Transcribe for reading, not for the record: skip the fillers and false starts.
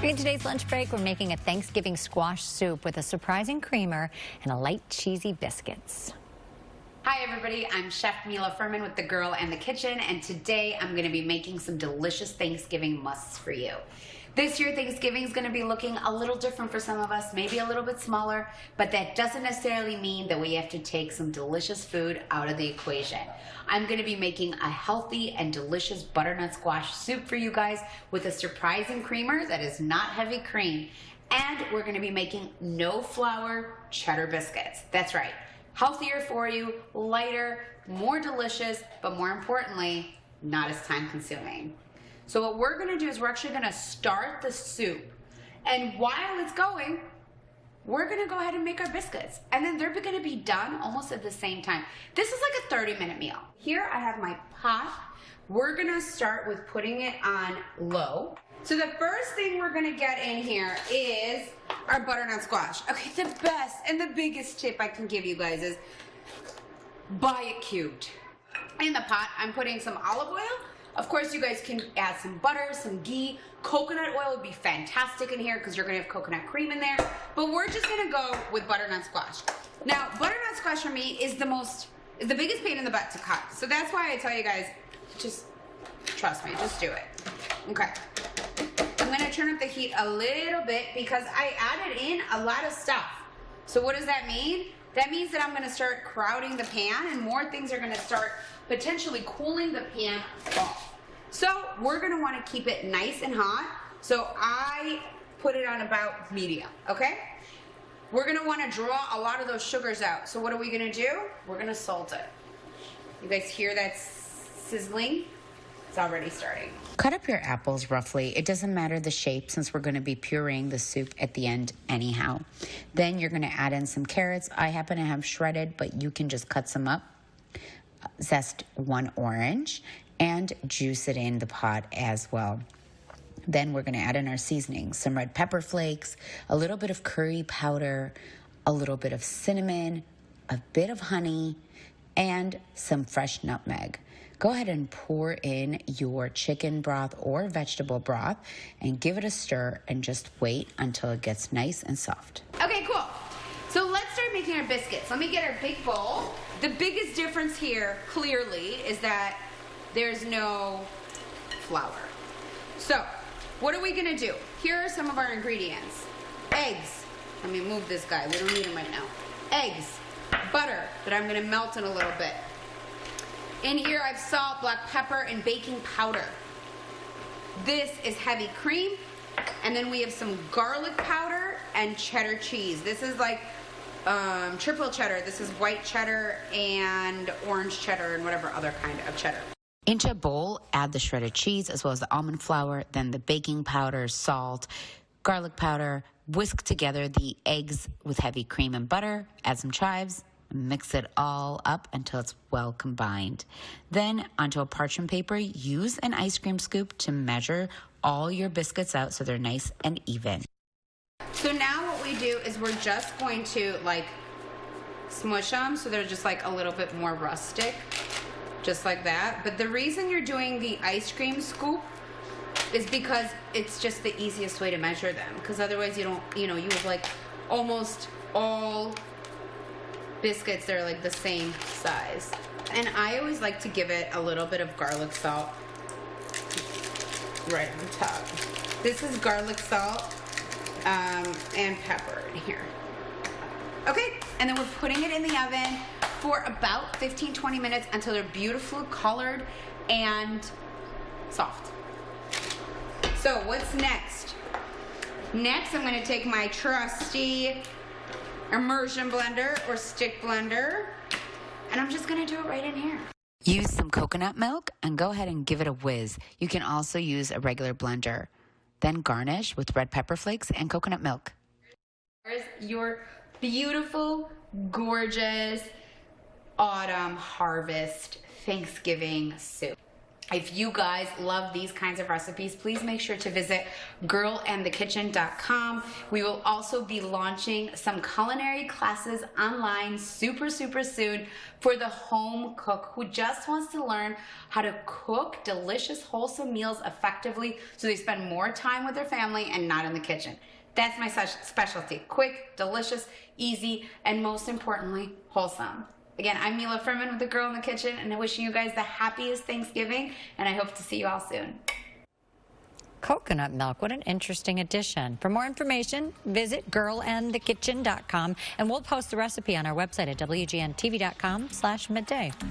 In today's lunch break, we're making a Thanksgiving squash soup with a surprising creamer and a light cheesy biscuits. Hi everybody, I'm Chef Mila Furman with The Girl and the Kitchen, and today I'm going to be making some delicious Thanksgiving musts for you. This year Thanksgiving is going to be looking a little different for some of us, maybe a little bit smaller, but that doesn't necessarily mean that we have to take some delicious food out of the equation. I'm going to be making a healthy and delicious butternut squash soup for you guys with a surprising creamer that is not heavy cream, and we're going to be making no flour cheddar biscuits. That's right. Healthier for you, lighter, more delicious, but more importantly, not as time consuming. So what we're gonna do is we're actually gonna start the soup. And while it's going, we're gonna go ahead and make our biscuits. And then they're gonna be done almost at the same time. This is like a 30-minute meal. Here I have my pot. We're gonna start with putting it on low. So the first thing we're gonna get in here is our butternut squash. Okay, the best and the biggest tip I can give you guys is buy it cubed. In the pot, I'm putting some olive oil. Of course, you guys can add some butter, some ghee. Coconut oil would be fantastic in here because you're gonna have coconut cream in there. But we're just gonna go with butternut squash. Now, butternut squash for me is the biggest pain in the butt to cut. So that's why I tell you guys, just trust me, just do it. Okay. I'm gonna turn up the heat a little bit because I added in a lot of stuff. So what does that mean? That means that I'm gonna start crowding the pan and more things are gonna start potentially cooling the pan off. So we're gonna wanna keep it nice and hot. So I put it on about medium, okay? We're gonna wanna draw a lot of those sugars out. So what are we gonna do? We're gonna salt it. You guys hear that sizzling? It's already starting. Cut up your apples roughly. It doesn't matter the shape since we're going to be pureeing the soup at the end anyhow. Then you're going to add in some carrots. I happen to have shredded, but you can just cut some up. Zest one orange and juice it in the pot as well. Then we're going to add in our seasonings, some red pepper flakes, a little bit of curry powder, a little bit of cinnamon, a bit of honey, and some fresh nutmeg. Go ahead and pour in your chicken broth or vegetable broth and give it a stir and just wait until it gets nice and soft. Okay, cool. So let's start making our biscuits. Let me get our big bowl. The biggest difference here, clearly, is that there's no flour. So, what are we gonna do? Here are some of our ingredients. Eggs. Let me move this guy, we don't need him right now. Eggs, butter that I'm gonna melt in a little bit. In here I have salt, black pepper, and baking powder. This is heavy cream. And then we have some garlic powder and cheddar cheese. This is like triple cheddar. This is white cheddar and orange cheddar and whatever other kind of cheddar. Into a bowl, add the shredded cheese as well as the almond flour, then the baking powder, salt, garlic powder. Whisk together the eggs with heavy cream and butter. Add some chives. Mix it all up until it's well combined. Then onto a parchment paper, use an ice cream scoop to measure all your biscuits out so they're nice and even. So now what we do is we're just going to like smush them so they're just like a little bit more rustic, just like that. But the reason you're doing the ice cream scoop is because it's just the easiest way to measure them, because otherwise you have like almost all biscuits that are like the same size. And I always like to give it a little bit of garlic salt right on top. This is garlic salt and pepper in here. Okay, and then we're putting it in the oven for about 15-20 minutes until they're beautifully colored and soft. So what's next? Next, I'm gonna take my trusty immersion blender or stick blender, and I'm just gonna do it right in here. Use some coconut milk and go ahead and give it a whiz. You can also use a regular blender. Then garnish with red pepper flakes and coconut milk. There's your beautiful, gorgeous autumn harvest Thanksgiving soup. If you guys love these kinds of recipes, please make sure to visit girlandthekitchen.com. We will also be launching some culinary classes online super soon for the home cook who just wants to learn how to cook delicious, wholesome meals effectively so they spend more time with their family and not in the kitchen. That's my specialty. Quick, delicious, easy, and most importantly, wholesome. Again, I'm Mila Furman with The Girl in the Kitchen, and I'm wishing you guys the happiest Thanksgiving, and I hope to see you all soon. Coconut milk, what an interesting addition. For more information, visit girlandthekitchen.com, and we'll post the recipe on our website at WGNTV.com/midday.